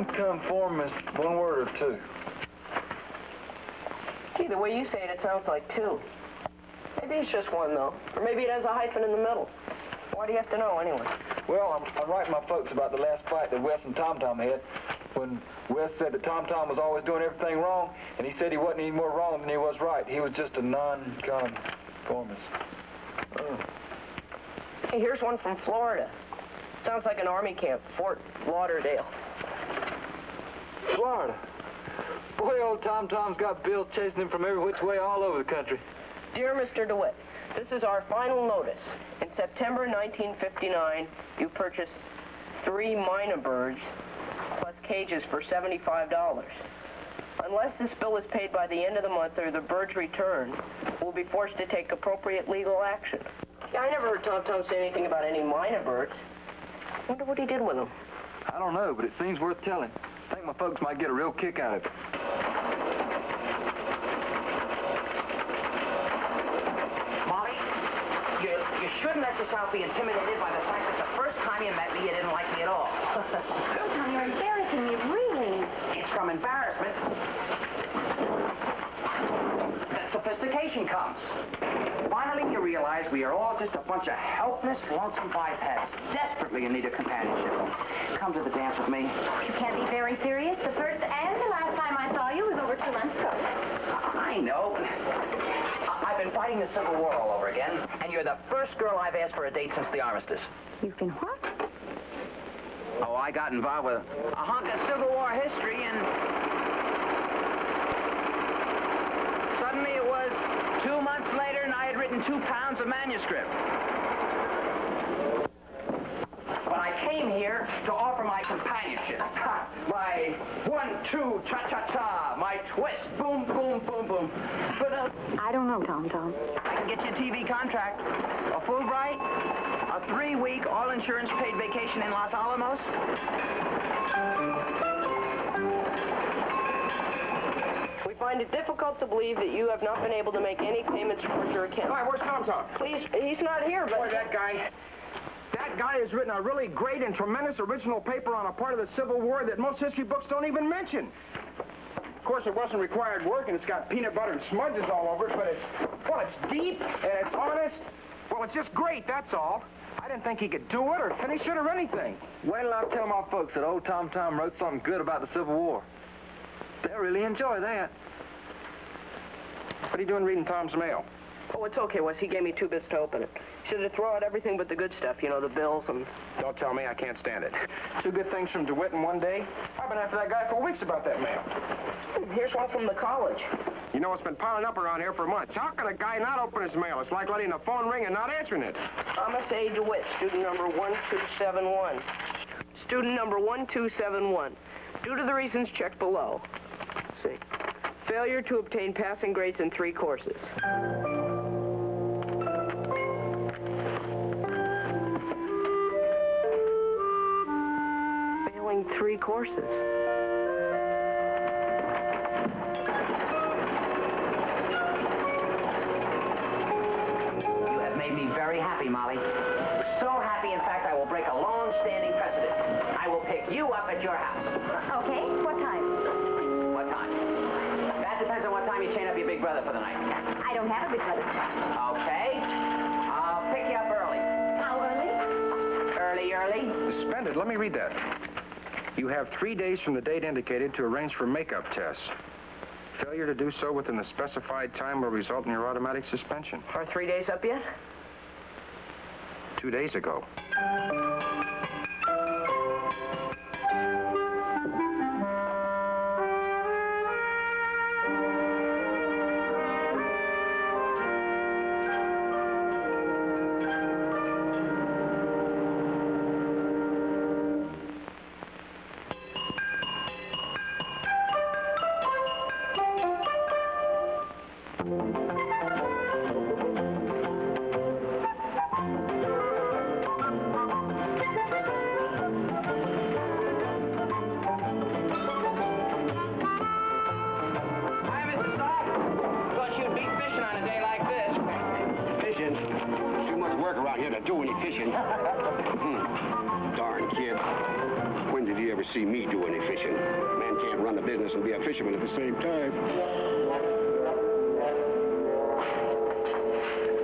Nonconformist, one word or two? Gee, the way you say it, it sounds like two. Maybe it's just one, though. Or maybe it has a hyphen in the middle. Why do you have to know, anyway? Well, I'm writing my folks about the last fight that Wes and Tom Tom had, when Wes said that Tom Tom was always doing everything wrong, and he said he wasn't any more wrong than he was right. He was just a nonconformist. Oh. Hey, here's one from Florida. Sounds like an army camp, Fort Lauderdale. Florida? Boy, old Tom Tom's got bills chasing him from every which way all over the country. Dear Mr. DeWitt, this is our final notice. In September 1959, you purchased 3 minor birds plus cages for $75. Unless this bill is paid by the end of the month or the birds returned, we'll be forced to take appropriate legal action. Yeah, I never heard Tom Tom say anything about any minor birds. Wonder what he did with them. I don't know, but it seems worth telling. I think my folks might get a real kick out of it. Molly, you shouldn't let yourself be intimidated by the fact that the first time you met me, you didn't like me at all. Tom, you're embarrassing me, really. It's from embarrassment that sophistication comes. Finally, you realize we are all just a bunch of helpless, lonesome bipeds, desperately in need of companionship. Come to the dance with me. You can't be very serious. The first and the last time I saw you was over 2 months ago. I know. I've been fighting the Civil War all over again, and you're the first girl I've asked for a date since the armistice. You've been what? Oh, I got involved with a hunk of Civil War history, and suddenly it was 2 months later, and I had written 2 pounds of manuscript. But I came here to offer my companionship. My 1-2 cha-cha-cha, my twist, boom, boom, boom, boom. But I don't know, Tom Tom. I can get you a TV contract, a Fulbright, a 3-week all-insurance paid vacation in Los Alamos. We find it difficult to believe that you have not been able to make any payments towards your account. All right, where's Tom Tom? Please, he's not here, but... Boy, that guy has written a really great and tremendous original paper on a part of the Civil War that most history books don't even mention. Of course, it wasn't required work, and it's got peanut butter and smudges all over it, but it's deep, and it's honest. Well, it's just great, that's all. I didn't think he could do it or finish it or anything. Wait till I tell my folks that old Tom Tom wrote something good about the Civil War. They'll really enjoy that. What are you doing reading Tom's mail? Oh, it's okay, Wes. He gave me 2 bits to open it. He said to throw out everything but the good stuff, you know, the bills and... Don't tell me, I can't stand it. 2 good things from DeWitt in one day? I've been after that guy for weeks about that mail. Here's one from the college. You know, it's been piling up around here for months. How can a guy not open his mail? It's like letting the phone ring and not answering it. Thomas A. DeWitt, student number 1271. Student number 1271. Due to the reasons checked below. Let's see. Failure to obtain passing grades in 3 courses. Failing 3 courses. You have made me very happy, Molly. So happy, in fact, I will break a long-standing precedent. I will pick you up at your house. Okay, what time? What time? That depends on what time you chain up your big brother for the night. I don't have a big brother. Okay. I'll pick you up early. How early? Early. Splendid. Let me read that. You have 3 days from the date indicated to arrange for makeup tests. Failure to do so within the specified time will result in your automatic suspension. Are 3 days up yet? 2 days ago. Darn kid. When did he ever to see me do any fishing. A man can't run the business and be a fisherman at the same time.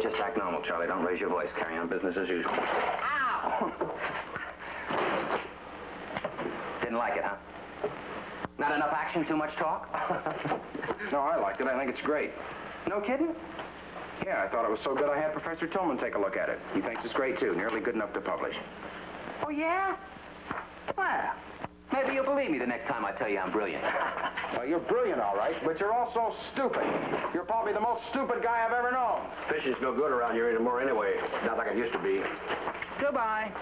Just act normal, Charlie. Don't raise your voice. Carry on business as usual. Ow! Didn't like it, huh? Not enough action, too much talk? No, I liked it. I think it's great. No kidding? Yeah, I thought it was so good I had Professor Tillman take a look at it. He thinks it's great, too. Nearly good enough to publish. Oh, yeah? Well, maybe you'll believe me the next time I tell you I'm brilliant. Well, you're brilliant, all right, but you're also stupid. You're probably the most stupid guy I've ever known. Fishing's no good around here anymore anyway. Not like it used to be. Goodbye.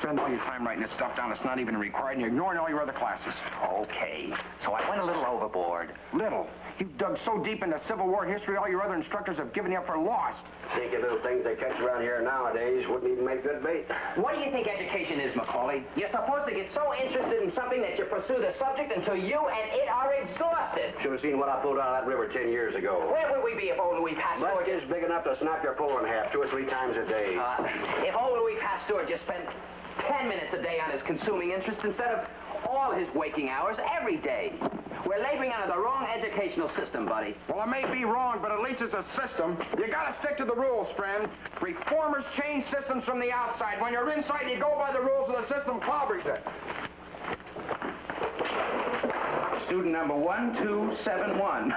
Spend all your time writing this stuff down that's not even required, and you're ignoring all your other classes. Okay. So I went a little overboard. Little. You dug so deep into Civil War history, all your other instructors have given you up for lost. Thinking little things they catch around here nowadays wouldn't even make good bait. What do you think education is, Macaulay? You're supposed to get so interested in something that you pursue the subject until you and it are exhausted. Should have seen what I pulled out of that river 10 years ago. Where would we be if old Louis Pasteur... Muskets big enough to snap your pole in half 2 or 3 times a day. If old Louis Pasteur just spent 10 minutes a day on his consuming interest instead of all his waking hours every day. We're laboring under the wrong educational system, buddy. Well, it may be wrong, but at least it's a system. You gotta stick to the rules, friend. Reformers change systems from the outside. When you're inside, you go by the rules of the system clobbers it. Student number 1271.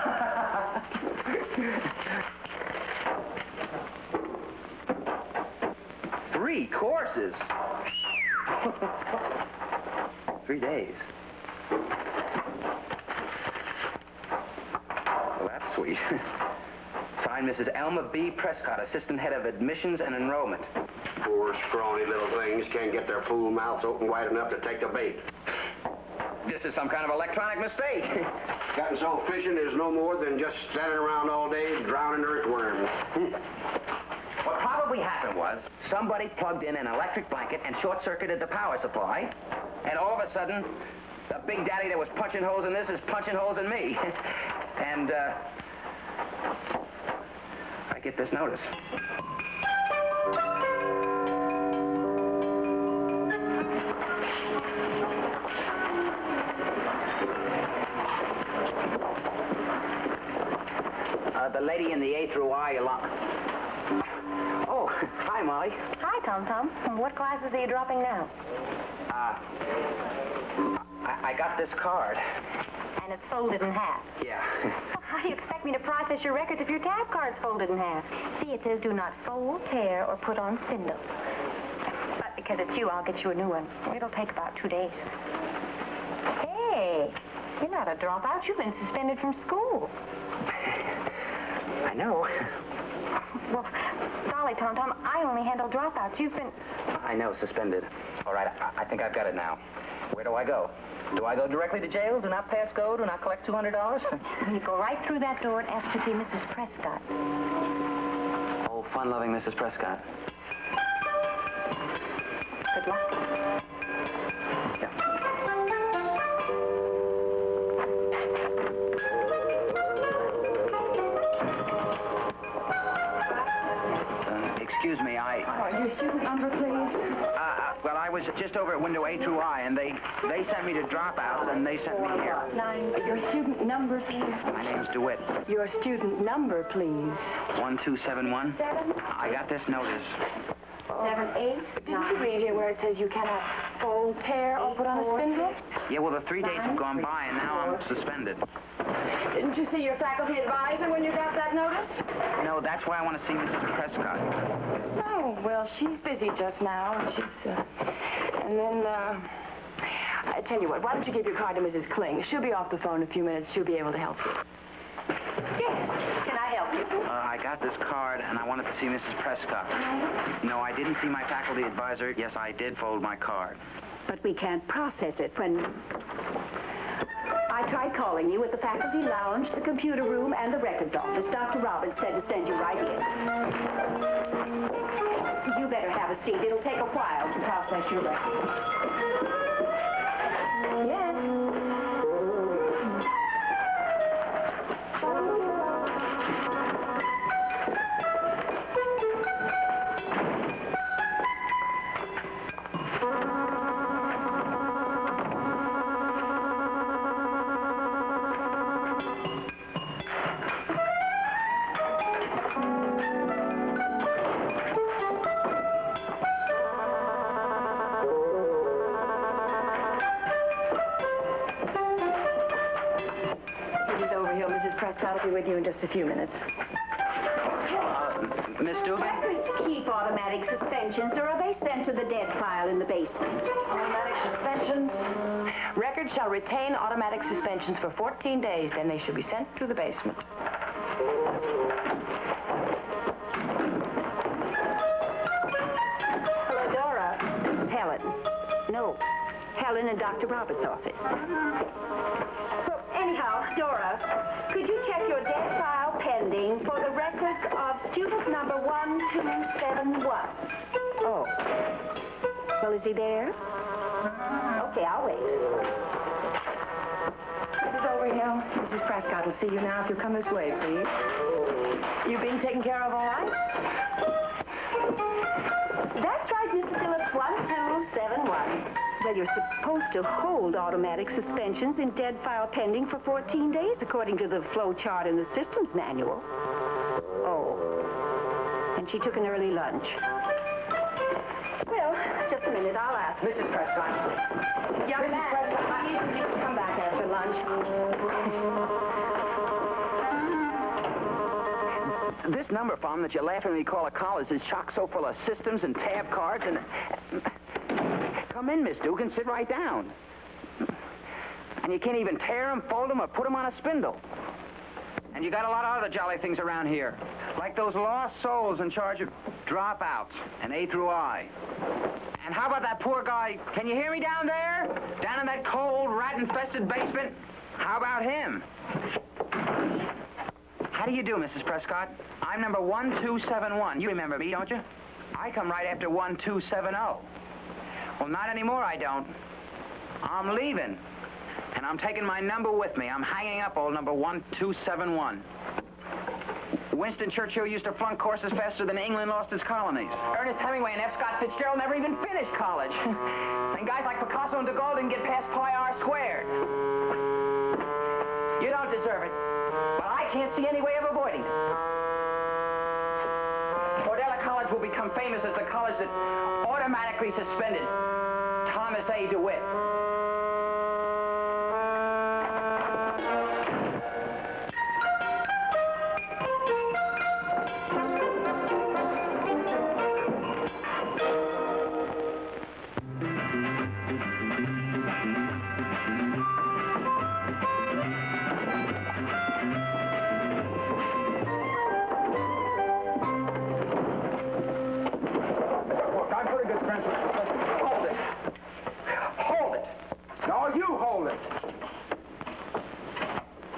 3 courses. 3 days. Well, that's sweet. Signed, Mrs. Elma B. Prescott, Assistant Head of Admissions and Enrollment. Poor, scrawny little things can't get their fool mouths open wide enough to take the bait. This is some kind of electronic mistake. Gotten so fishing is no more than just standing around all day drowning earthworms. What probably happened was somebody plugged in an electric blanket and short-circuited the power supply, and all of a sudden, the big daddy that was punching holes in this is punching holes in me. And, I get this notice. The lady in the A through I Oh, hi, Molly. Hi, Tom Tom. What classes are you dropping now? I got this card. And it's folded in half. Yeah. Well, how do you expect me to process your records if your tab card's folded in half? See, it says do not fold, tear, or put on spindle. But because it's you, I'll get you a new one. It'll take about 2 days. Hey, you're not a dropout. You've been suspended from school. I know. Well, golly, Tom Tom, I only handle dropouts. You've been... I know, suspended. All right, I think I've got it now. Where do I go? Do I go directly to jail? Do not pass go? Do not collect $200? You go right through that door and ask to see Mrs. Prescott. Oh, fun-loving Mrs. Prescott. Good luck. Yeah. Excuse me, Your student number, please. well, I was just over at window A through I, and they sent me to dropouts, and they sent me here. Your student number, please. My name's DeWitt. Your student number, please. 1271. I got this notice. 7, 8, Didn't you read here where it says you cannot fold, tear, or put on a spindle? Yeah, well, the 3 days have gone by, and now I'm suspended. Didn't you see your faculty advisor when you got that notice? No, that's why I want to see Mrs. Prescott. Oh, well, she's busy just now. And then, I tell you what, why don't you give your card to Mrs. Kling? She'll be off the phone in a few minutes. She'll be able to help you. Yes. Can I help you? I got this card, and I wanted to see Mrs. Prescott. No, I didn't see my faculty advisor. Yes, I did fold my card. But we can't process it when... I tried calling you at the faculty lounge, the computer room, and the records office. Dr. Roberts said to send you right in. You better have a seat. It'll take a while to process your records. Yes. Prescott will be with you in just a few minutes. Miss Dugan? Records keep automatic suspensions, or are they sent to the dead file in the basement? Automatic suspensions. Records shall retain automatic suspensions for 14 days, then they should be sent to the basement. Hello, Dora. Helen. No, Helen in Dr. Roberts' office. Well, anyhow, Dora, could you check your dead file pending for the records of student number 1271? Oh. Well, is he there? Okay, I'll wait. Mrs. Overhill, Mrs. Prescott will see you now if you'll come this way, please. You being taken care of all right? That's right, Mr. Phillips, 1271. Well, you're supposed to hold automatic suspensions in dead file pending for 14 days, according to the flow chart in the systems manual. Oh. And she took an early lunch. Well, just a minute, I'll ask. Mrs. Prescott. Young man, you can come back after lunch. This number phone that you laughingly call a college is chock so full of systems and tab cards and... Come in, Miss Dugan. Sit right down. And you can't even tear them, fold them, or put them on a spindle. And you got a lot of other jolly things around here, like those lost souls in charge of dropouts and A through I. And how about that poor guy? Can you hear me down there? Down in that cold, rat-infested basement? How about him? How do you do, Mrs. Prescott? I'm number 1271. You remember me, don't you? I come right after 1270. Well, not anymore, I don't. I'm leaving. And I'm taking my number with me. I'm hanging up old number 1271. Winston Churchill used to flunk courses faster than England lost its colonies. Ernest Hemingway and F. Scott Fitzgerald never even finished college. And guys like Picasso and de Gaulle didn't get past pi r squared. You don't deserve it. But I can't see any way of avoiding it. Cordella College will become famous as the college that automatically suspended Thomas A. DeWitt. Look, I'm pretty good friends with Professor. Hold it. Hold it. No, you hold it.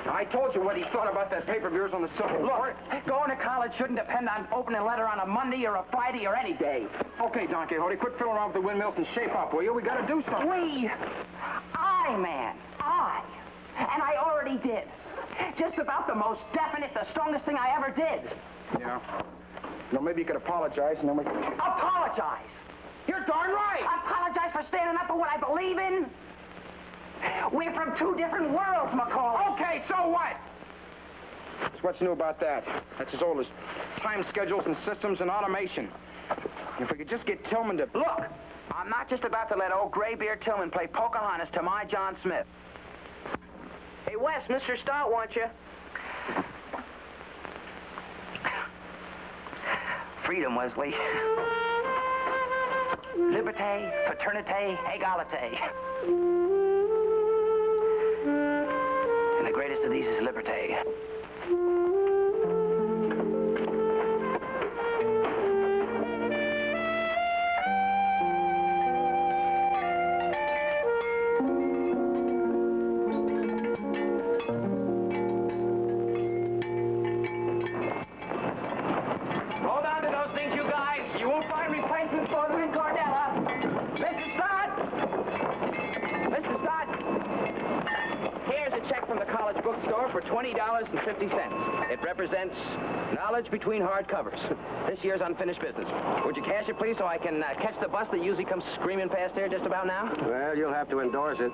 I told you what he thought about that paper of yours on the Civil War. Look, going to college shouldn't depend on opening a letter on a Monday or a Friday or any day. Okay, Don Quixote, quit fiddling around with the windmills and shape up, will you? We gotta do something. I, man, I. And I already did. Just about the most definite, the strongest thing I ever did. Yeah. You know, maybe you could apologize and then we can... Apologize. You're darn right! Apologize for standing up for what I believe in. We're from two different worlds, McCall. Okay, so what? It's what's new about that. That's as old as time schedules and systems and automation. If we could just get Tillman to... Look, I'm not just about to let old graybeard Tillman play Pocahontas to my John Smith. Hey, Wes, Mr. Stout wants you. Freedom, Wesley. Liberté, fraternité, égalité. And the greatest of these is liberté. Hold on to those things, you guys. You won't find replacements for them in Cordella. Mr. Stott! Mr. Stott! Here's a check from the college bookstore for $20.50. It represents knowledge between hardcovers. This year's unfinished business. Would you cash it, please, so I can catch the bus that usually comes screaming past here just about now? Well, you'll have to endorse it.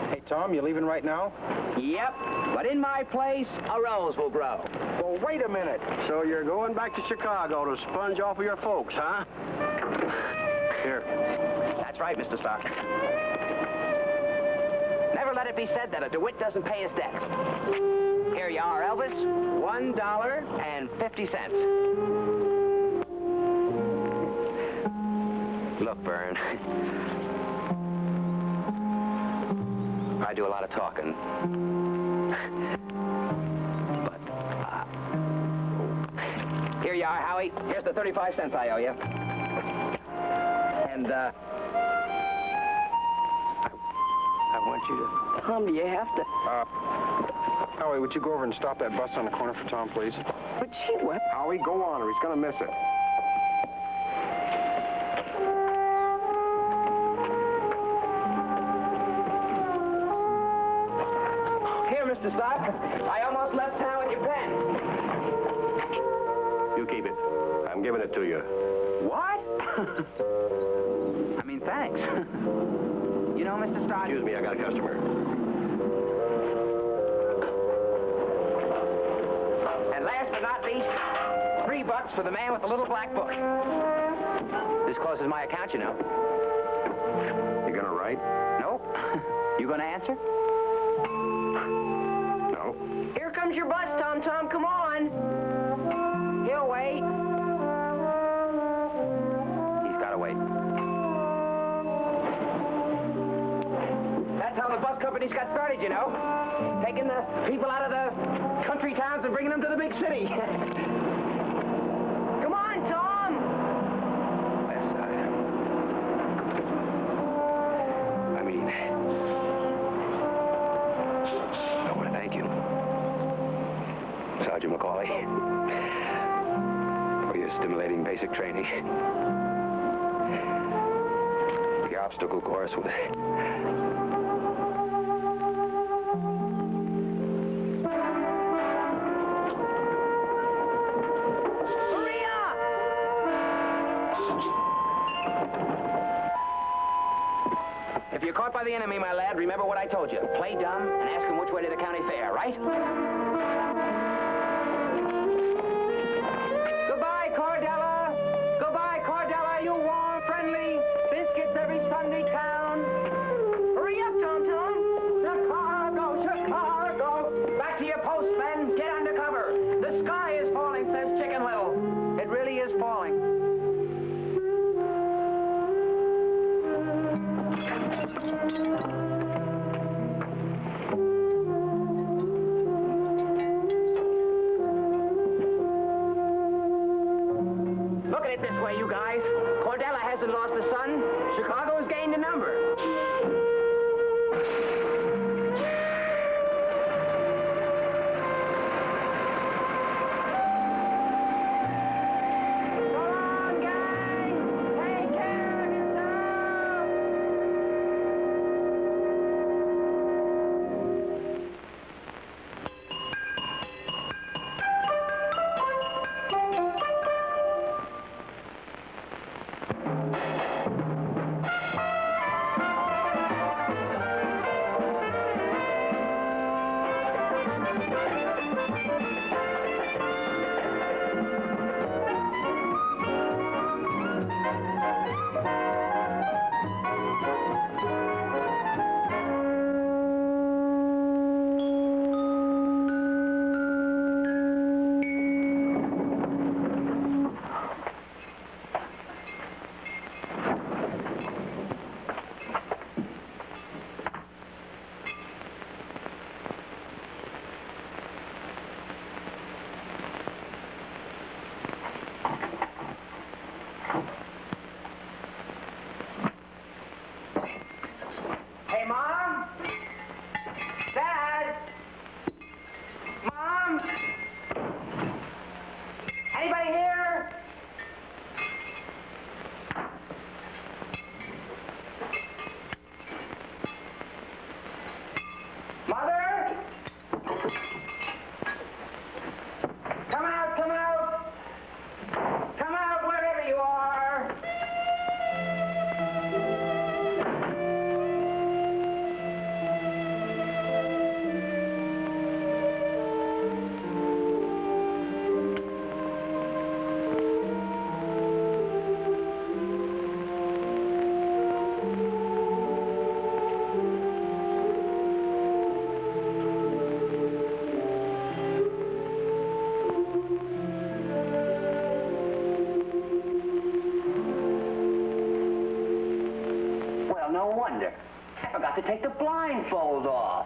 Hey, Tom, you leaving right now? Yep, but in my place, a rose will grow. Well, wait a minute. So you're going back to Chicago to sponge off of your folks, huh? Here. That's right, Mr. Stark. Never let let it be said that a DeWitt doesn't pay his debts. Here you are, Elvis. $1.50. Look, Vern. I do a lot of talking. But, here you are, Howie. Here's the 35 cents I owe you. And, I want you to... Tom, do you have to... Howie, would you go over and stop that bus on the corner for Tom, please? But gee, what? Howie, go on or he's gonna miss it. Here, Mr. Stock. I almost left town with your pen. You keep it. I'm giving it to you. What? I mean, thanks. You know, Mr. Stock... Excuse me, I got a customer. And last but not least, $3 for the man with the little black book. This closes my account, you know. You gonna write? Nope. You gonna answer? No. Here comes your bus, Tom. Come on. He'll wait. He's gotta wait. That's how the bus companies got started, you know. Taking the people out of the country towns and bringing them to the big city. Come on, Tom. Yes, I mean, I want to thank you, Sergeant McCauley, for your stimulating basic training. The obstacle course was... if you're caught by the enemy, my lad, remember what I told you. Play dumb and ask him which way to the county fair, right? Goodbye, Cordella. Goodbye, Cordella, you warm, friendly biscuits every Sunday town. Hurry up, Tom. Chicago, Chicago. Back to your post, men. Get under cover. The sky is falling, says Chicken Little. It really is falling. Look at it this way, you guys. Cordella hasn't lost a son. Chicago's gained a number. Go on, gang! Take care of yourself! Hey, Mom? Dad? Mom? Anybody here? Mother? Come out, come out. Come out wherever you are. forgot to take the blindfold off.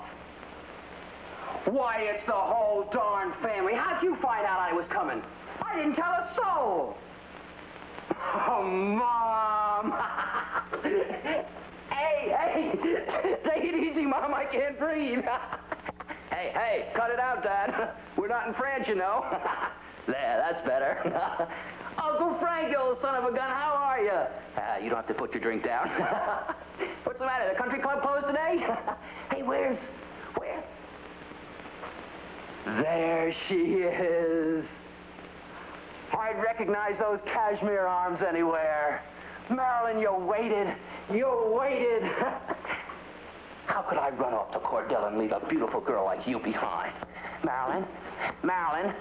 Why, it's the whole darn family. How'd you find out I was coming? I didn't tell a soul. Oh, Mom. Hey, take it easy, Mom. I can't breathe. Hey, cut it out, Dad. We're not in France, you know. There, that's better. Uncle Frank, you old son of a gun, how are you? You don't have to put your drink down. What's the matter? The country club closed today? Hey, where? There she is. I'd recognize those cashmere arms anywhere. Marilyn, you waited. How could I run off to Cordell and leave a beautiful girl like you behind? Marilyn,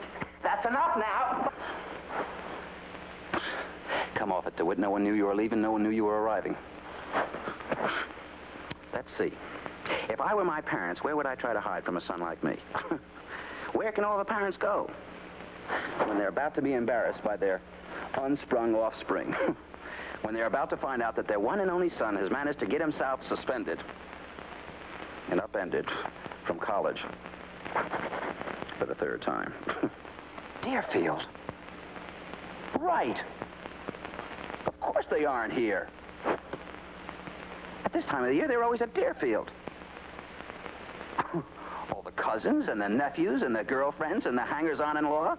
that's enough now. Come off it, DeWitt. No one knew you were leaving. No one knew you were arriving. Let's see. If I were my parents, where would I try to hide from a son like me? Where can all the parents go when they're about to be embarrassed by their unsprung offspring? When they're about to find out that their one and only son has managed to get himself suspended and upended from college for the third time. Deerfield. Right. Of course they aren't here. At this time of the year, they're always at Deerfield. All the cousins and the nephews and the girlfriends and the hangers-on-in-law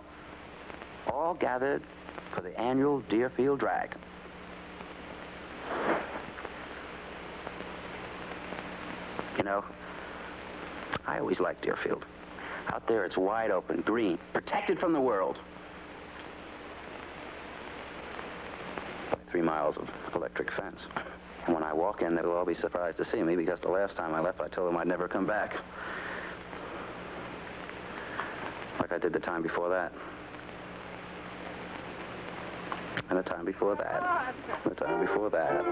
all gathered for the annual Deerfield drag. You know, I always liked Deerfield. Out there, it's wide open, green, protected from the world. 3 miles of electric fence. And when I walk in, they'll all be surprised to see me because the last time I left, I told them I'd never come back. Like I did the time before that. And the time before that. The time before that.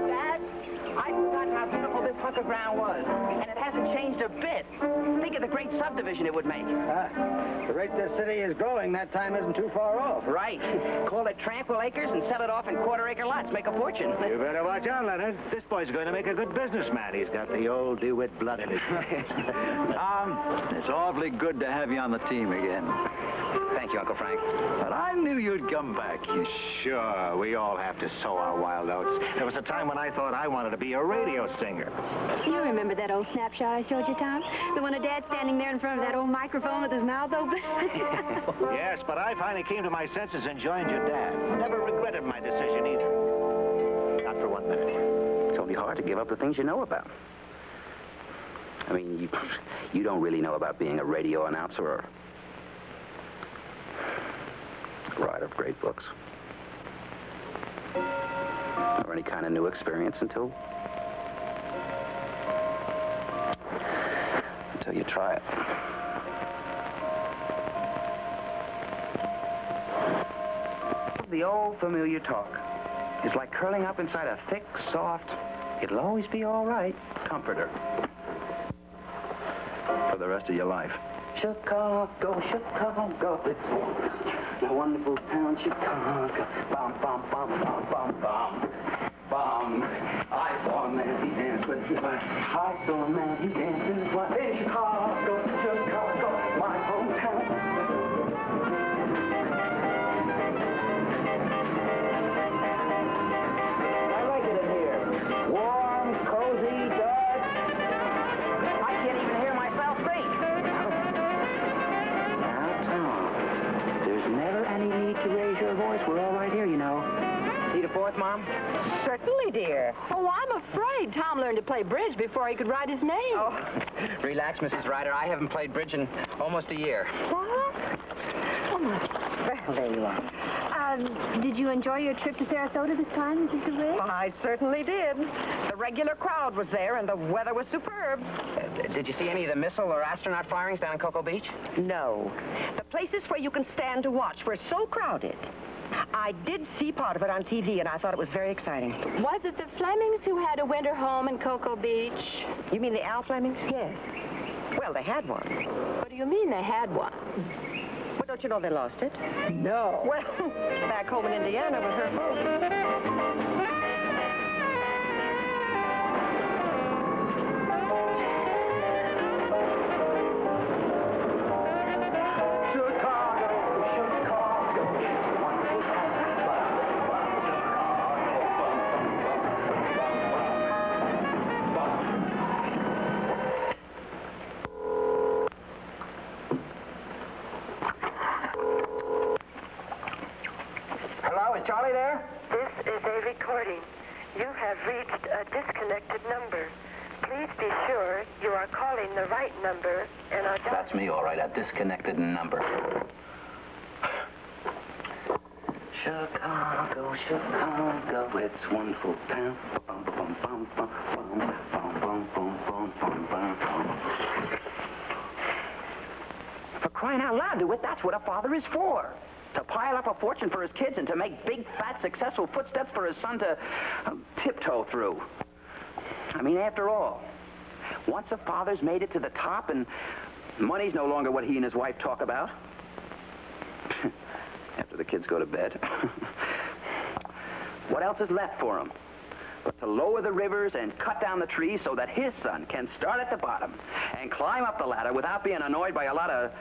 Dad, I forgot how beautiful this hunk of ground was. And it hasn't changed a bit. Think of the great subdivision it would make. The rate this city is growing, that time isn't too far off. Right. Call it Tranquil Acres and sell it off in quarter-acre lots. Make a fortune. You better watch out, Leonard. This boy's going to make a good businessman. He's got the old DeWitt blood in his veins. Tom, it's awfully good to have you on the team again. Thank you, Uncle Frank. But I knew you'd come back. Sure, we all have to sow our wild oats. There was a time when I thought I wanted to be a radio singer. You remember that old snapshot I showed you, Tom? The one of Dad standing there in front of that old microphone with his mouth open? Yes, but I finally came to my senses and joined your dad. Never regretted my decision either. Not for 1 minute. It's only hard to give up the things you know about. I mean, you don't really know about being a radio announcer or a writer of great books. Or any kind of new experience until you try it. The old familiar talk is like curling up inside a thick, soft, it'll always be all right comforter. For the rest of your life. Chicago, it's a wonderful town, Chicago. Bum, bum, bum, bum, bum, bum. Bum. I saw a man, he danced with his wife. I saw a man, he danced with his wife. In Chicago, my hometown. I like it in here. Warm, cozy, dark. I can't even hear myself think. Now, Tom, there's never any need to raise your voice. We're all right here, you know. Need a fourth, Mom? Certainly, dear. Oh, I'm afraid Tom learned to play bridge before he could write his name. Oh, relax, Mrs. Ryder. I haven't played bridge in almost a year. What? Oh, Well, there you are. Did you enjoy your trip to Sarasota this time, Mrs. DeWitt? Well, I certainly did. The regular crowd was there, and the weather was superb. Did you see any of the missile or astronaut firings down in Cocoa Beach? No. The places where you can stand to watch were so crowded. I did see part of it on TV, and I thought it was very exciting. Was it the Flemings who had a winter home in Cocoa Beach? You mean the Al Flemings? Yes. Well, they had one. What do you mean they had one? Well, don't you know they lost it? No. Well, back home in Indiana with her folks. recording. You have reached a disconnected number. Please be sure you are calling the right number and are... That's me, all right, a disconnected number. Chicago, Chicago, it's wonderful town. Bum, bum, bum, bum, bum, bum, bum, bum, bum, bum, bum, bum. For crying out loud, DeWitt, that's what a father is for. To pile up a fortune for his kids and to make big, fat, successful footsteps for his son to tiptoe through. I mean, after all, once a father's made it to the top and money's no longer what he and his wife talk about, after the kids go to bed, what else is left for him but to lower the rivers and cut down the trees so that his son can start at the bottom and climb up the ladder without being annoyed by a lot of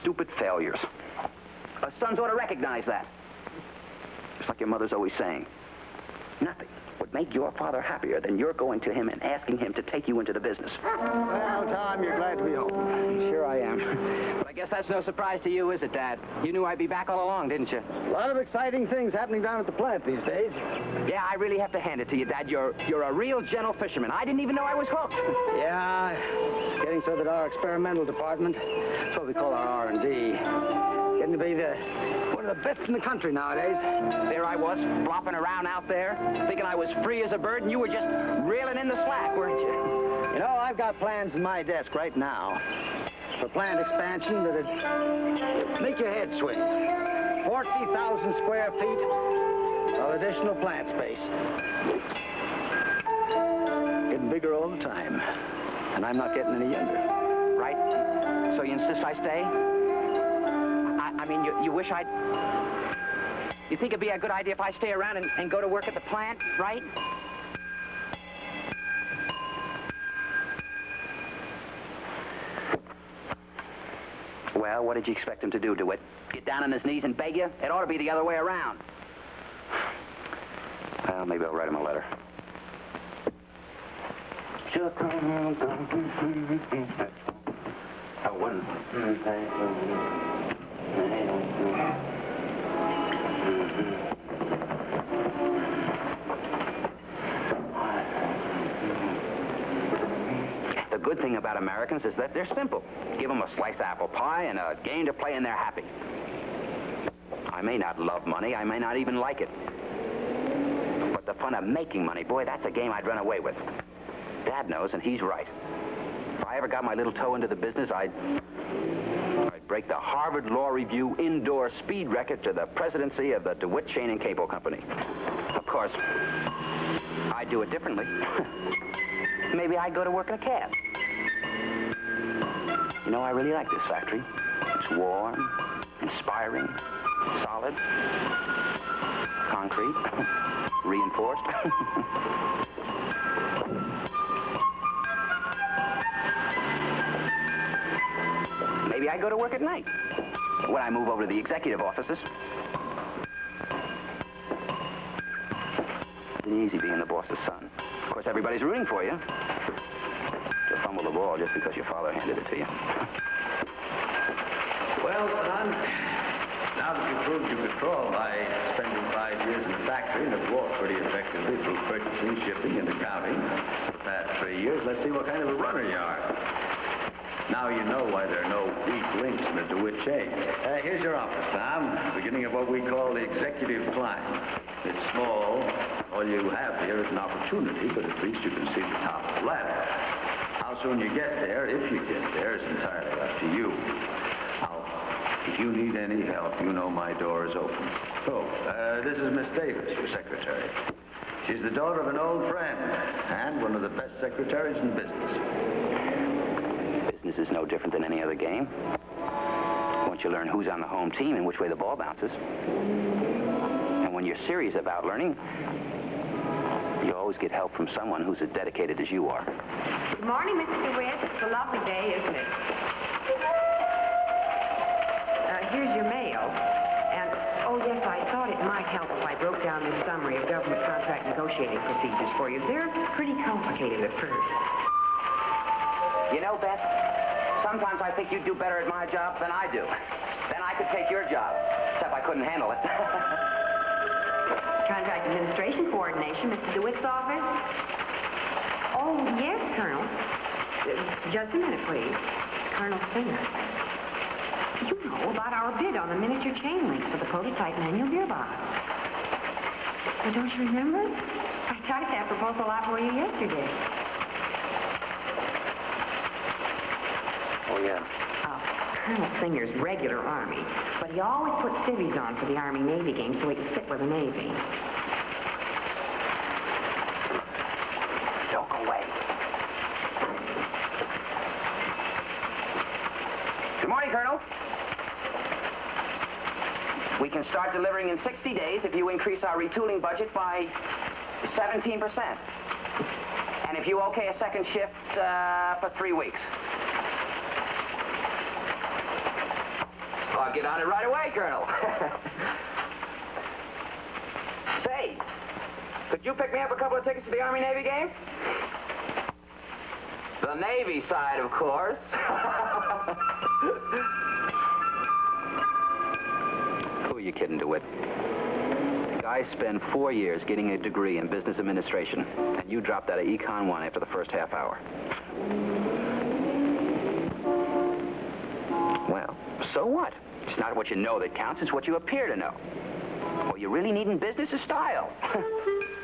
stupid failures. A sons ought to recognize that. Just like your mother's always saying, nothing would make your father happier than you're going to him and asking him to take you into the business. Well, Tom, you're glad to be home. Sure I am. But I guess that's no surprise to you, is it, Dad? You knew I'd be back all along, didn't you? A lot of exciting things happening down at the plant these days. Yeah, I really have to hand it to you, Dad. You're a real gentle fisherman. I didn't even know I was hooked. Yeah, it's getting so that our experimental department, that's what we call our R&D, getting to be one of the best in the country nowadays. There I was, flopping around out there, thinking I was free as a bird, and you were just reeling in the slack, weren't you? You know, I've got plans in my desk right now for plant expansion that'd make your head swing. 40,000 square feet of additional plant space. Getting bigger all the time, and I'm not getting any younger. Right? So you insist I stay? I mean, you wish I'd... You think it'd be a good idea if I stay around and go to work at the plant, right? Well, what did you expect him to do, DeWitt? Get down on his knees and beg you? It ought to be the other way around. Well, maybe I'll write him a letter. The good thing about Americans is that they're simple. Give them a slice of apple pie and a game to play and they're happy. I may not love money, I may not even like it. But the fun of making money, boy, that's a game I'd run away with. Dad knows, and he's right. If I ever got my little toe into the business, I'd break the Harvard Law Review indoor speed record to the presidency of the DeWitt Chain and Cable Company. Of course, I'd do it differently. Maybe I'd go to work in a cab. You know, I really like this factory. It's warm, inspiring, solid, concrete, reinforced. Maybe I go to work at night when I move over to the executive offices. It's easy being the boss's son. Of course, everybody's rooting for you to fumble the ball just because your father handed it to you. Well, son, now that you've proved you could crawl by spending 5 years in the factory and have walked pretty effectively through purchasing, shipping, and accounting for the past 3 years, let's see what kind of a runner you are. Now you know why there are no weak links in the DeWitt chain. Here's your office, Tom. Beginning of what we call the executive climb. It's small. All you have here is an opportunity, but at least you can see the top of the ladder. How soon you get there, if you get there, is entirely up to you. Now, if you need any help, you know my door is open. Oh, this is Miss Davis, your secretary. She's the daughter of an old friend and one of the best secretaries in business. Business is no different than any other game. Once you learn who's on the home team and which way the ball bounces. And when you're serious about learning, you always get help from someone who's as dedicated as you are. Good morning, Mr. DeWitt. It's a lovely day, isn't it? Here's your mail. And, oh, yes, I thought it might help if I broke down this summary of government contract negotiating procedures for you. They're pretty complicated at first. You know, Beth, sometimes I think you'd do better at my job than I do. Then I could take your job, except I couldn't handle it. Contract Administration Coordination, Mr. DeWitt's office? Oh, yes, Colonel. Just a minute, please. Colonel Singer. You know about our bid on the miniature chain links for the prototype manual gearbox. Well, don't you remember? I typed that proposal out for you yesterday. Oh, yeah. Colonel Singer's regular Army, but he always puts civvies on for the Army-Navy game so he can sit with the Navy. Don't go away. Good morning, Colonel. We can start delivering in 60 days if you increase our retooling budget by 17%. And if you okay a second shift for 3 weeks. I'll get on it right away, Colonel. Say, could you pick me up a couple of tickets to the Army-Navy game? The Navy side, of course. Who are you kidding, DeWitt? The guy spent 4 years getting a degree in business administration, and you dropped out of Econ 1 after the first half hour. Well, so what? It's not what you know that counts, it's what you appear to know. What you really need in business is style.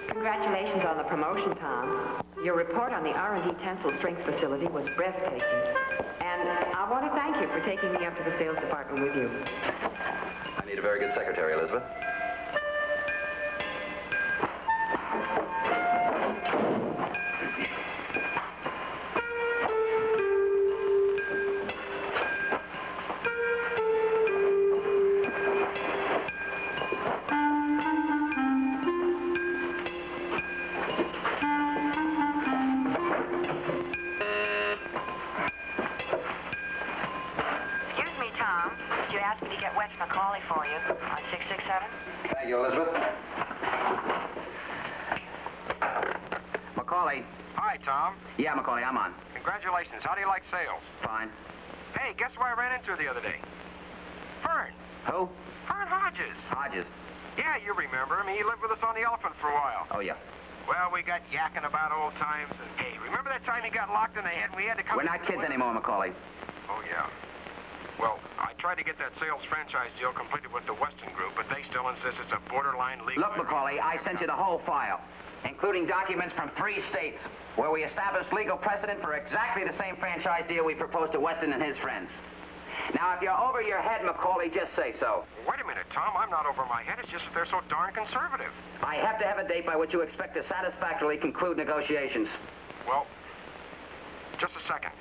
Congratulations on the promotion, Tom. Your report on the R&D Tensile Strength Facility was breathtaking. And I want to thank you for taking me up to the sales department with you. I need a very good secretary, Elizabeth. Thank you, Elizabeth. Macaulay. Hi, Tom. Yeah, Macaulay, I'm on. Congratulations. How do you like sales? Fine. Hey, guess who I ran into the other day? Fern. Who? Fern Hodges. Hodges. Yeah, you remember him. He lived with us on the Elephant for a while. Oh, yeah. Well, we got yakking about old times, and hey, remember that time he got locked in the head and we had to come... We're not kids anymore, Macaulay. Oh, yeah. Well, I tried to get that sales franchise deal completed with the Weston Group, but they still insist it's a borderline legal... Look, Macaulay, I sent you the whole file, including documents from 3 states where we established legal precedent for exactly the same franchise deal we proposed to Weston and his friends. Now, if you're over your head, Macaulay, just say so. Wait a minute, Tom. I'm not over my head. It's just that they're so darn conservative. I have to have a date by which you expect to satisfactorily conclude negotiations. Well, just a second.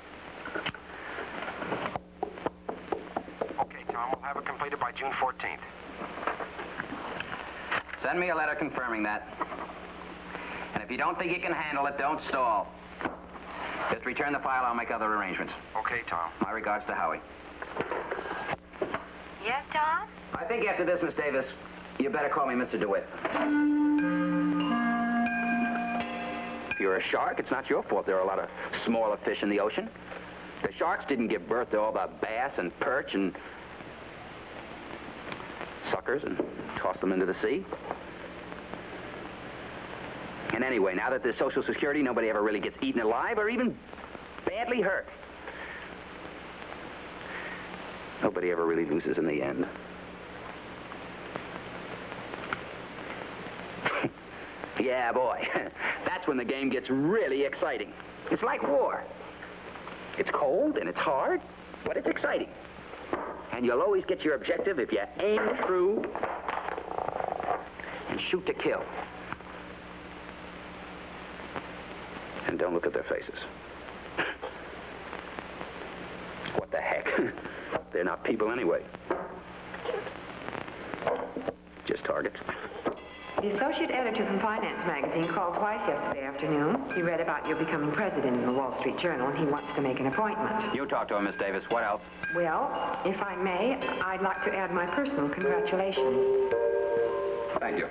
Okay, Tom, we'll have it completed by June 14th. Send me a letter confirming that. And if you don't think you can handle it, don't stall. Just return the file, I'll make other arrangements. Okay, Tom. My regards to Howie. Yes, Tom? I think after this, Miss Davis, you better call me Mr. DeWitt. If you're a shark, it's not your fault there are a lot of smaller fish in the ocean. The sharks didn't give birth to all the bass and perch and suckers and toss them into the sea. And anyway, now that there's Social Security, nobody ever really gets eaten alive or even badly hurt. Nobody ever really loses in the end. Yeah, boy. That's when the game gets really exciting. It's like war. It's cold and it's hard, but it's exciting. And you'll always get your objective if you aim true and shoot to kill. And don't look at their faces. What the heck? They're not people anyway. Just targets. The associate editor from Finance Magazine called twice yesterday afternoon. He read about your becoming president in the Wall Street Journal, and he wants to make an appointment. You talk to him, Miss Davis. What else? Well, if I may, I'd like to add my personal congratulations. Thank you.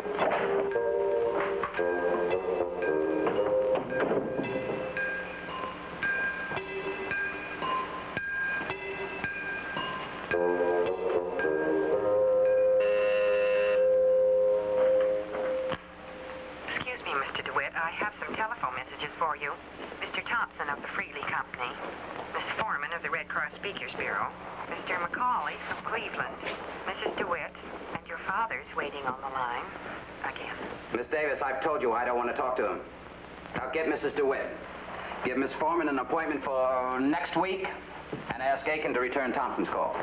you. Mr. Thompson of the Freely Company. Miss Foreman of the Red Cross Speakers Bureau. Mr. McCauley from Cleveland. Mrs. DeWitt. And your father's waiting on the line. Again. Miss Davis, I've told you I don't want to talk to him. Now get Mrs. DeWitt. Give Miss Foreman an appointment for next week, and ask Aiken to return Thompson's call.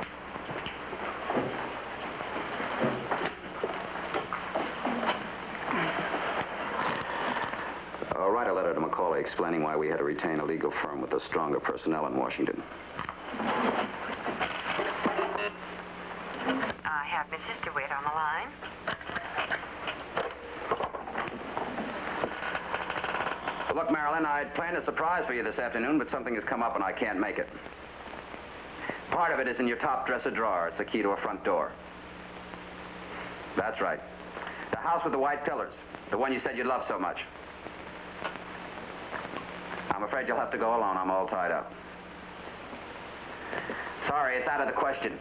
I'll write a letter to Macaulay explaining why we had to retain a legal firm with a stronger personnel in Washington. I have Mrs. DeWitt on the line. Look, Marilyn, I'd planned a surprise for you this afternoon, but something has come up and I can't make it. Part of it is in your top dresser drawer. It's a key to a front door. That's right. The house with the white pillars. The one you said you loved so much. I'm afraid you'll have to go alone. I'm all tied up. Sorry, it's out of the question.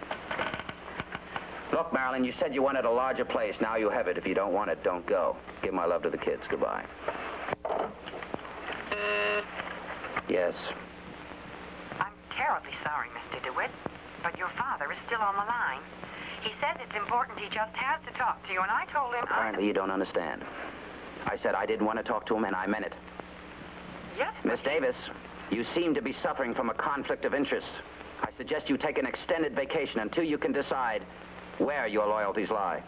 Look, Marilyn, you said you wanted a larger place. Now you have it. If you don't want it, don't go. Give my love to the kids. Goodbye. Yes. I'm terribly sorry, Mr. DeWitt, but your father is still on the line. He says it's important. He just has to talk to you, and I told him... Apparently you don't understand. I said I didn't want to talk to him, and I meant it. Yes, Miss Davis, you seem to be suffering from a conflict of interest. I suggest you take an extended vacation until you can decide where your loyalties lie.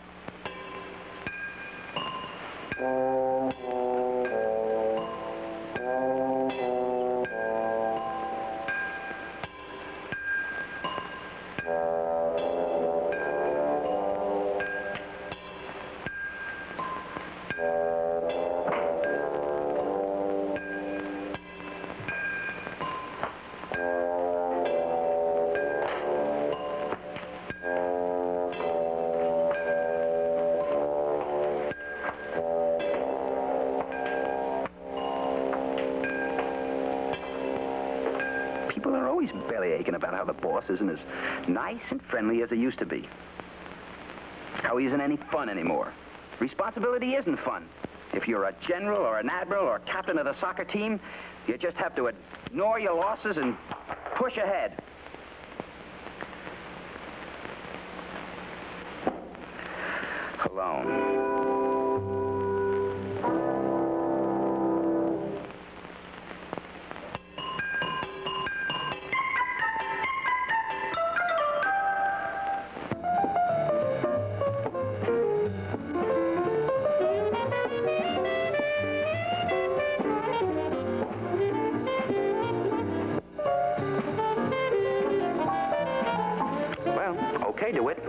People are always bellyaching about how the boss isn't as nice and friendly as he used to be. How he isn't any fun anymore. Responsibility isn't fun. If you're a general or an admiral or captain of the soccer team, you just have to ignore your losses and push ahead. Alone. Okay, DeWitt.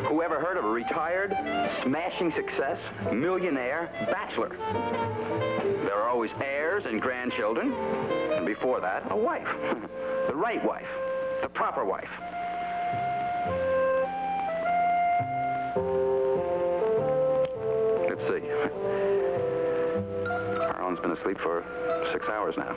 Whoever heard of a retired, smashing success, millionaire bachelor? There are always heirs and grandchildren, and before that, a wife. The right wife. The proper wife. Let's see. Harlan's been asleep for 6 hours now.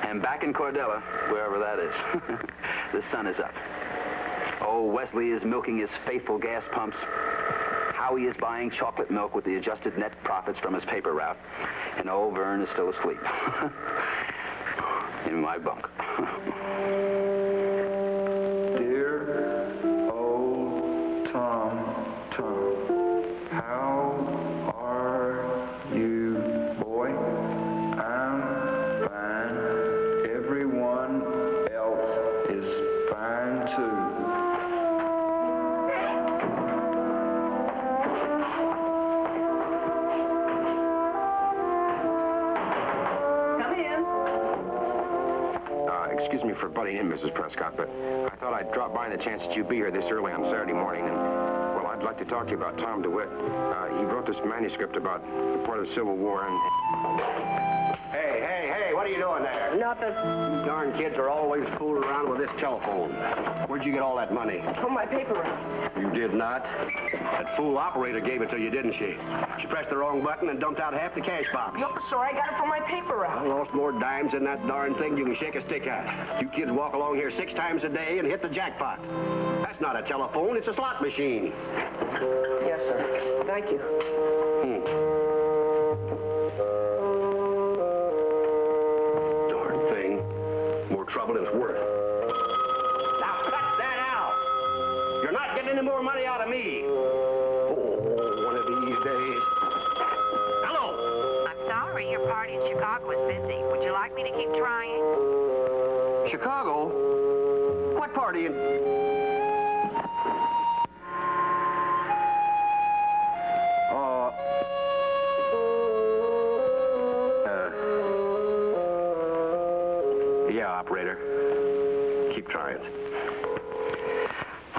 And back in Cordella, wherever that is, the sun is up. Oh, Wesley is milking his faithful gas pumps. Howie is buying chocolate milk with the adjusted net profits from his paper route. And old Vern is still asleep. In my bunk. Dear old Tom, how are you, boy? I'm fine. Everyone else is fine too. Excuse me for butting in, Mrs. Prescott, but I thought I'd drop by on the chance that you'd be here this early on Saturday morning, and, well, I'd like to talk to you about Tom DeWitt. He wrote this manuscript about the part of the Civil War, and... Hey, What are you doing there? Nothing. Darn kids are always fooling around with this telephone. Where'd you get all that money? From my paper route. You did not. That fool operator gave it to you, didn't she? She pressed the wrong button and dumped out half the cash box. No, sir, I got it from my paper route. I lost more dimes in that darn thing you can shake a stick at. You kids walk along here 6 times a day and hit the jackpot. That's not a telephone, it's a slot machine. Yes, sir. Thank you. Darn thing. More trouble than it's worth. Now cut that out! You're not getting any more money out of me. Oh, one of these days. Hello! I'm sorry, your party in Chicago is busy. Would you like me to keep trying? Chicago? What party in... Yeah, operator. Keep trying.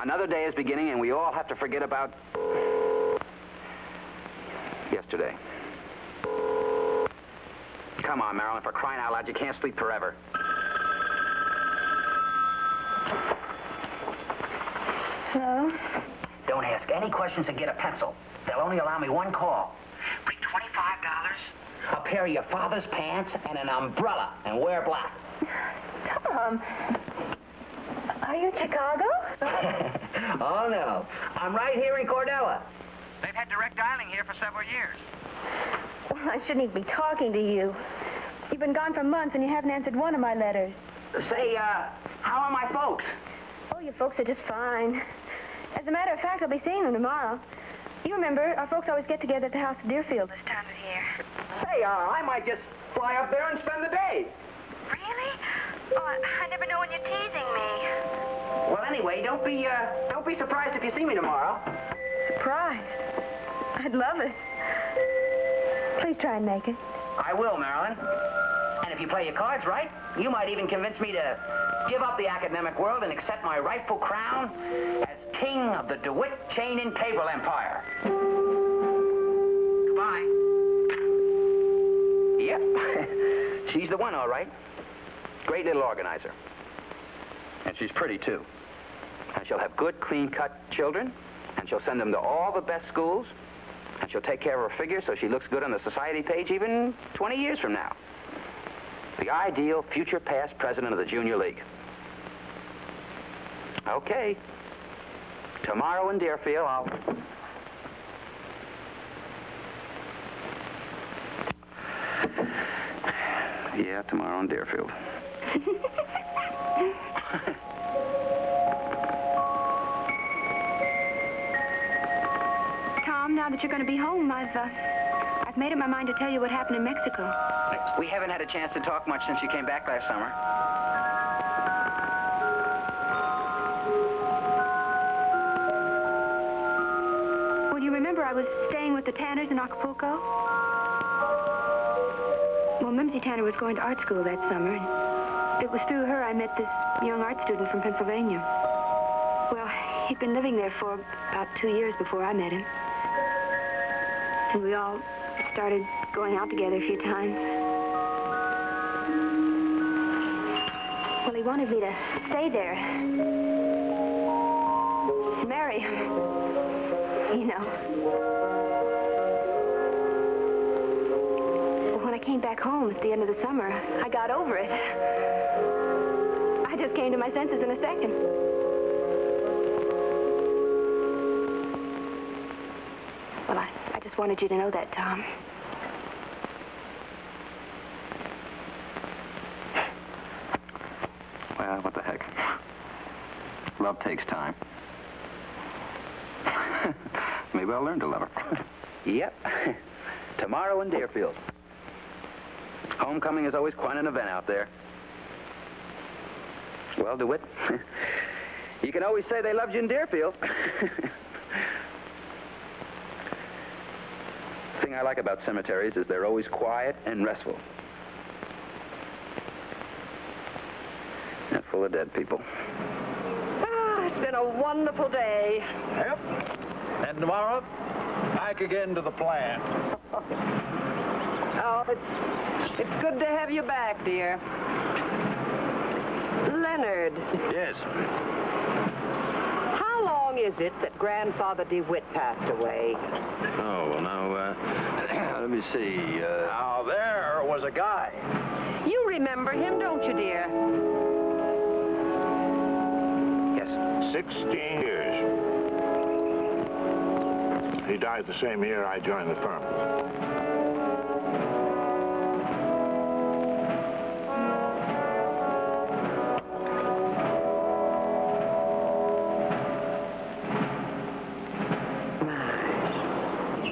Another day is beginning, and we all have to forget about yesterday. Come on, Marilyn, for crying out loud, you can't sleep forever. Hello? Don't ask any questions and get a pencil. They'll only allow me one call. Bring $25, a pair of your father's pants, and an umbrella, and wear black. Tom, are you Chicago? Oh, no. I'm right here in Cordella. They've had direct dialing here for several years. Well, I shouldn't even be talking to you. You've been gone for months and you haven't answered one of my letters. Say, how are my folks? Oh, your folks are just fine. As a matter of fact, I'll be seeing them tomorrow. You remember, our folks always get together at the house of Deerfield this time of year. Say, I might just fly up there and spend the day. Really? Oh, I never know when you're teasing me. Well, anyway, don't be surprised if you see me tomorrow. Surprised? I'd love it. Please try and make it. I will, Marilyn. And if you play your cards right, you might even convince me to give up the academic world and accept my rightful crown as king of the DeWitt Chain and Cable Empire. Goodbye. Yep. She's the one, all right. Great little organizer. And she's pretty, too. And she'll have good, clean-cut children, and she'll send them to all the best schools, and she'll take care of her figure so she looks good on the society page even 20 years from now. The ideal future past president of the Junior League. Okay. Tomorrow in Deerfield, I'll... Yeah, tomorrow in Deerfield. Tom, now that you're going to be home, I've made up my mind to tell you what happened in Mexico. We haven't had a chance to talk much since you came back last summer. Well, you remember I was staying with the Tanners in Acapulco? Well, Mimsy Tanner was going to art school that summer, and it was through her I met this young art student from Pennsylvania. Well, he'd been living there for about 2 years before I met him. And we all started going out together a few times. Well, he wanted me to stay there. Marry him. You know. Well, when I came back home at the end of the summer, I got over it. I just came to my senses in a second. Well, I just wanted you to know that, Tom. Well, what the heck. Love takes time. Maybe I'll learn to love her. Yep. Tomorrow in Deerfield. Homecoming is always quite an event out there. Well, DeWitt, you can always say they loved you in Deerfield. The thing I like about cemeteries is they're always quiet and restful. And full of dead people. Ah, it's been a wonderful day. Yep. And tomorrow, back again to the plant. Oh, It's good to have you back, dear. Leonard, Yes. how long is it that Grandfather DeWitt passed away? Oh, well, now, let me see. Now, there was a guy. You remember him, don't you, dear? Yes. 16 years. He died the same year I joined the firm.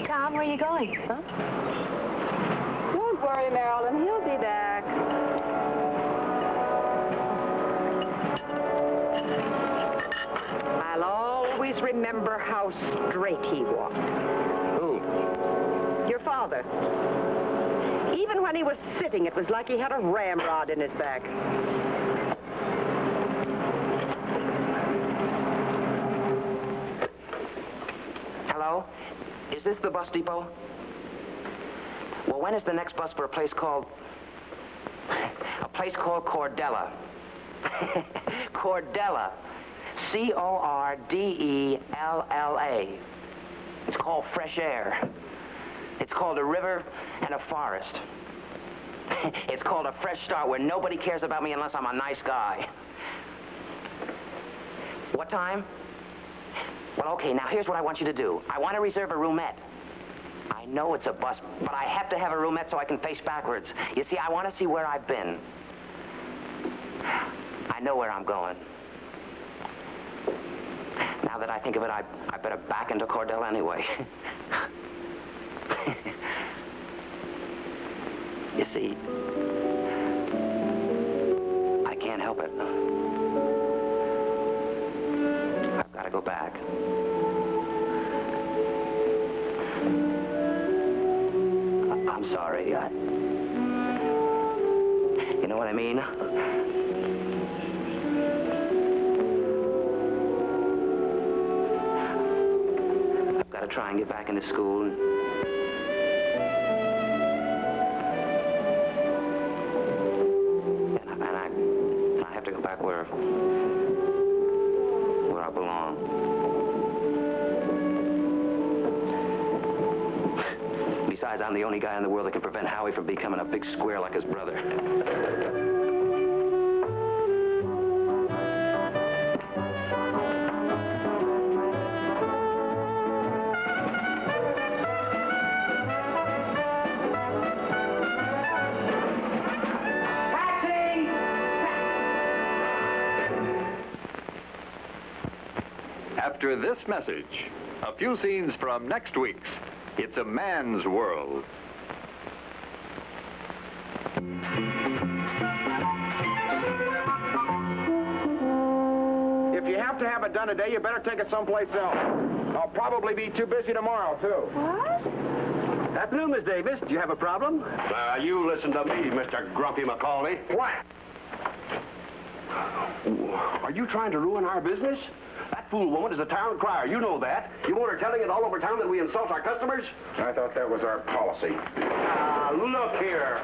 Tom, where are you going? Huh? Don't worry, Marilyn. He'll be back. I'll always remember how straight he walked. Who? Your father. Even when he was sitting, it was like he had a ramrod in his back. Hello? Is this the bus depot? Well, when is the next bus for a place called Cordella? Cordella. Cordella. It's called fresh air. It's called a river and a forest. It's called a fresh start where nobody cares about me unless I'm a nice guy. What time? Well, okay, now here's what I want you to do. I want to reserve a roomette. I know it's a bus, but I have to have a roomette so I can face backwards. You see, I want to see where I've been. I know where I'm going. Now that I think of it, I better back into Cordell anyway. You see, I can't help it. I've got to go back. I'm sorry. You know what I mean? I've got to try and get back into school. And I have to go back where I belong. Besides, I'm the only guy in the world that can prevent Howie from becoming a big square like his brother. After this message, a few scenes from next week's It's a Man's World. If you have to have it done today, you better take it someplace else. I'll probably be too busy tomorrow, too. What? Afternoon, Miss Davis. Do you have a problem? You listen to me, Mr. Grumpy McCauley. What? Are you trying to ruin our business? That fool woman is a town crier. You know that. You want her telling it all over town that we insult our customers? I thought that was our policy. Look here.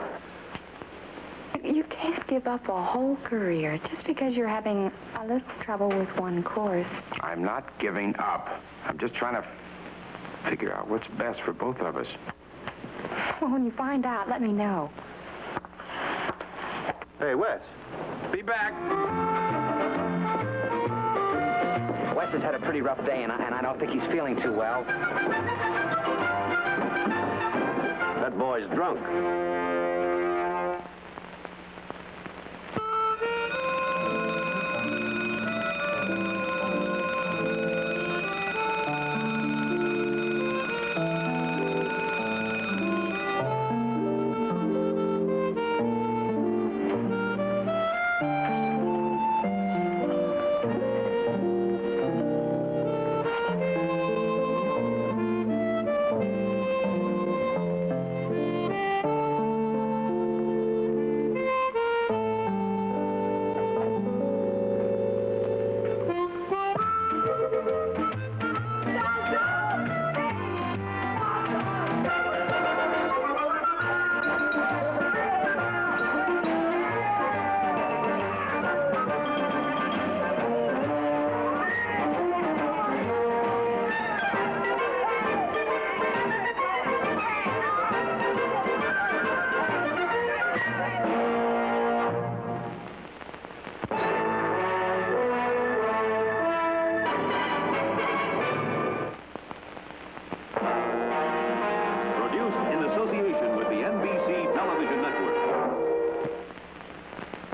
You can't give up a whole career just because you're having a little trouble with one course. I'm not giving up. I'm just trying to figure out what's best for both of us. Well, when you find out, let me know. Hey, Wes. Be back. Wes has had a pretty rough day, and I don't think he's feeling too well. That boy's drunk.